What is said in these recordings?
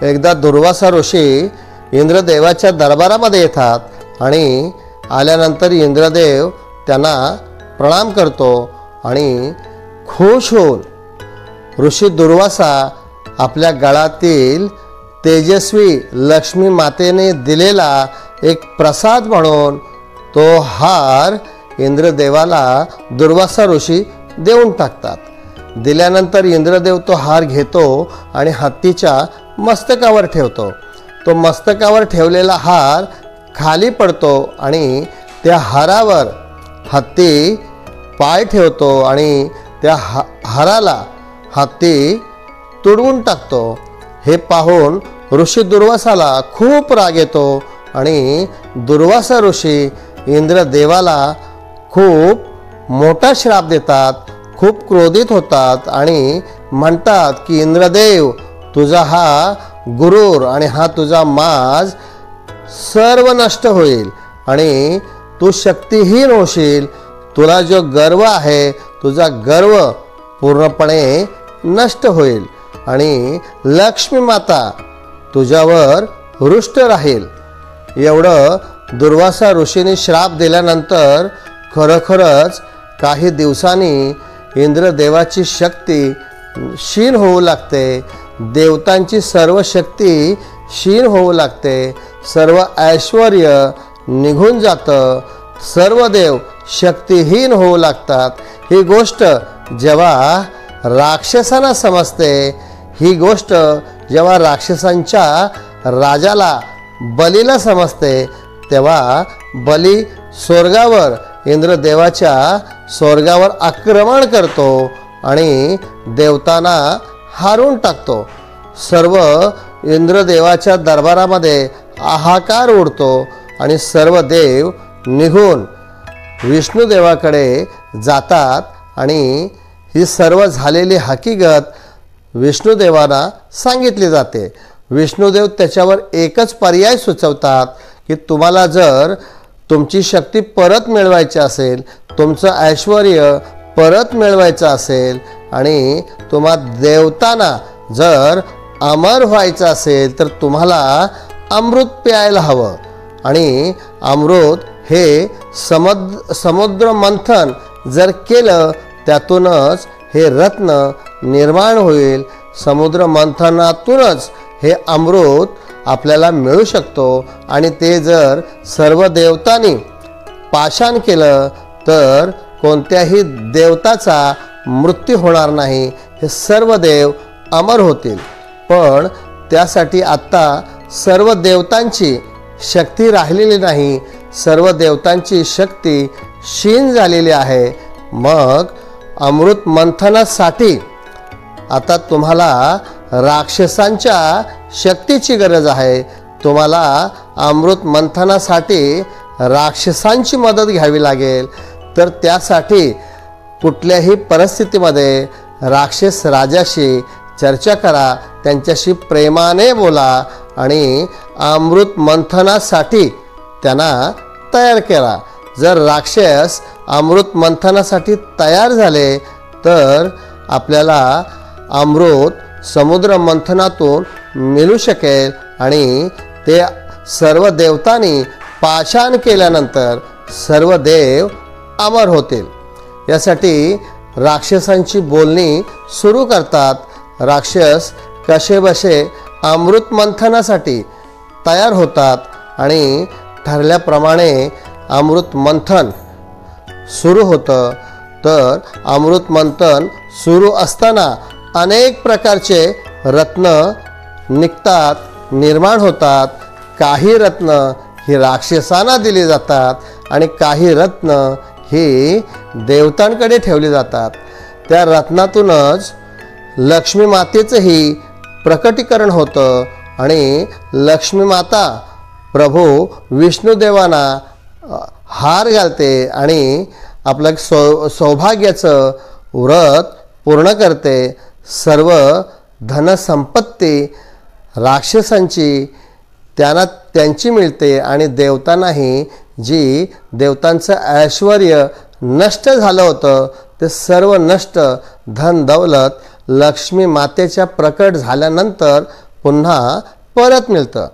एकदा दुर्वासा ऋषी इंद्रदेवाच्या दरबारामध्ये येतात आणि आल्यानंतर इंद्रदेव त्यांना प्रणाम करतो आणि खुश होऊन ऋषी दुर्वासा आपल्या गळातील तेजस्वी लक्ष्मी मातेने दिलेला एक प्रसाद म्हणून तो हार इंद्रदेवाला दुर्वासा ऋषी देऊन टाकतात. दिल्यानंतर इंद्रदेव तो हार घेतो आणि हत्तीच्या मस्तकावर ठेवतो. तो मस्तकावर ठेवलेला हार खाली पडतो आणि त्या हारावर हत्ती पाय ठेवतो आणि त्या हाराला हत्ती तुडवून टाकतो. हे पाहून ऋषी दुर्वासाला खूप राग येतो आणि दुर्वासा ऋषी इंद्रदेवाला खूप मोठा श्राप देतात, खूप क्रोधित होतात आणि म्हणतात की इंद्रदेव, तुझा हा गुरूर आणि हा तुझा माज सर्व नष्ट होईल आणि तू शक्तिहीन होशील. तुला जो गर्व आहे तुझा गर्व पूर्णपणे नष्ट होईल आणि लक्ष्मी माता तुझ्यावर रुष्ट राहील. एवढं दुर्वासा ऋषीने श्राप दिल्यानंतर खरोखरच काही दिवसांनी इंद्रदेवाची शक्ती क्षीण होऊ लागते. देवतांची सर्व शक्ती क्षीण होऊ लागते. सर्व ऐश्वर्य निघून जातं. सर्व देव शक्तिहीन होऊ लागतात. ही गोष्ट जेव्हा राक्षसांना समजते, ही गोष्ट जेव्हा राक्षसांच्या राजाला बलीला समजते, तेव्हा बली स्वर्गावर इंद्रदेवाच्या स्वर्गावर आक्रमण करतो आणि देवतांना हारून टाकतो. सर्व इंद्रदेवाच्या दरबारामध्ये हाहाकार उडतो आणि सर्व देव निघून विष्णुदेवाकडे जातात आणि ही सर्व झालेली हकीकत विष्णुदेवांना सांगितली जाते. विष्णुदेव त्याच्यावर एकच पर्याय सुचवतात की तुम्हाला जर तुमची शक्ती परत मिळवायची असेल, तुमचं ऐश्वर्य परत मिळवायचं असेल आणि तुम्हा देवतांना जर अमर व्हायचं असेल तर तुम्हाला अमृत प्यायला हवं आणि अमृत हे समुद्र मंथन जर केलं त्यातूनच हे रत्न निर्माण होईल. समुद्र मंथनातूनच हे अमृत आपल्याला मिळू शकतो आणि ते जर सर्व देवतांनी पाषाण केलं तर कोणत्याही देवताचा मृत्यू होणार नाही. हे सर्व देव अमर होतील. पण त्यासाठी आत्ता सर्व देवतांची शक्ती राहिलेली नाही. सर्व देवतांची शक्ती क्षीण झालेली आहे. मग अमृत मंथनासाठी आता तुम्हाला राक्षसांच्या शक्तीची गरज आहे. तुम्हाला अमृत मंथनासाठी राक्षसांची मदत घ्यावी लागेल. तर त्यासाठी कुठल्याही परिस्थितीमध्ये राक्षस राजाशी चर्चा करा, त्यांच्याशी प्रेमाने बोला आणि अमृत मंथनासाठी त्यांना तयार करा. जर राक्षस अमृत मंथनासाठी तयार झाले तर आपल्याला अमृत समुद्र मंथनातून मिळू शकेल आणि ते सर्व देवतांनी पाषाण केल्यानंतर सर्व देव अमर होतील. यासाठी राक्षसांची बोलणी सुरू करतात. राक्षस कसेबसे अमृत मंथनासाठी तयार होतात आणि ठरल्याप्रमाणे अमृत मंथन सुरू होतं. तर अमृत मंथन सुरू असताना अनेक प्रकारचे रत्न निघतात, निर्माण होतात. काही रत्न ही राक्षसांना दिली जातात आणि काही रत्न ही देवतांकडे ठेवली जातात. त्या रत्नातूनच लक्ष्मी मातेचंही प्रकटीकरण होतं आणि लक्ष्मी माता प्रभू विष्णुदेवांना हार घालते आणि आपलं सौभाग्याचं व्रत पूर्ण करते. सर्व धनसंपत्ती राक्षसांची त्यांना त्यांची मिळते आणि देवतांनाही जी देवतांचं ऐश्वर्य नष्ट झालं होतं ते सर्व नष्ट धन दौलत लक्ष्मी मातेच्या प्रकट झाल्यानंतर पुन्हा परत मिळतं.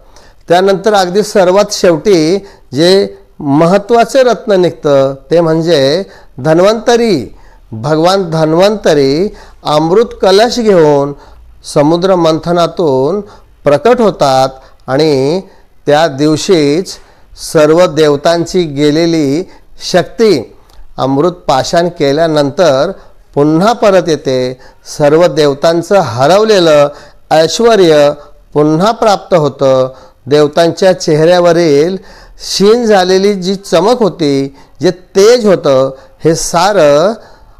त्यानंतर अगदी सर्वात शेवटी जे महत्त्वाचे रत्न निघतं ते म्हणजे धन्वंतरी. भगवान धन्वंतरी अमृत कलश घेऊन समुद्र मंथनातून प्रकट होतात आणि त्या दिवशीच सर्व देवतांची गेलेली शक्ती अमृत पाषाण केल्यानंतर पुन्हा परत येते. सर्व देवतांचं हरवलेलं ऐश्वर्य पुन्हा प्राप्त होतं. देवतांच्या चेहऱ्यावरील क्षीण झालेली जी चमक होती, जे तेज होतं, हे सारं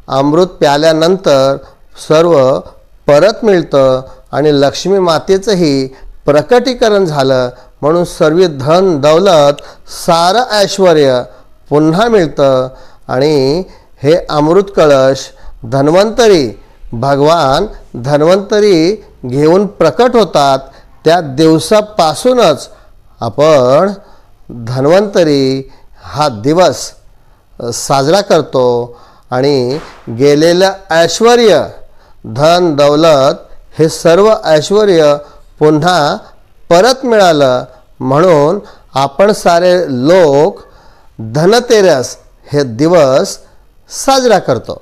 अमृत प्याल्यानंतर सर्व परत मिळतं आणि लक्ष्मी मातेचंही प्रकटीकरण झालं. म्हणून सर्व धन दौलत सारं ऐश्वर्य पुन्हा मिळतं आणि हे अमृत कलश धन्वंतरी भगवान धन्वंतरी घेऊन प्रकट होतात. त्या दिवसापासूनच आपण धन्वंतरी हा दिवस साजरा करतो आणि गेलेलं ऐश्वर्य धन दौलत हे सर्व ऐश्वर्य पुन्हा परत मिळालं म्हणून आपण सारे लोक धनतेरस हे दिवस साजरा करतो.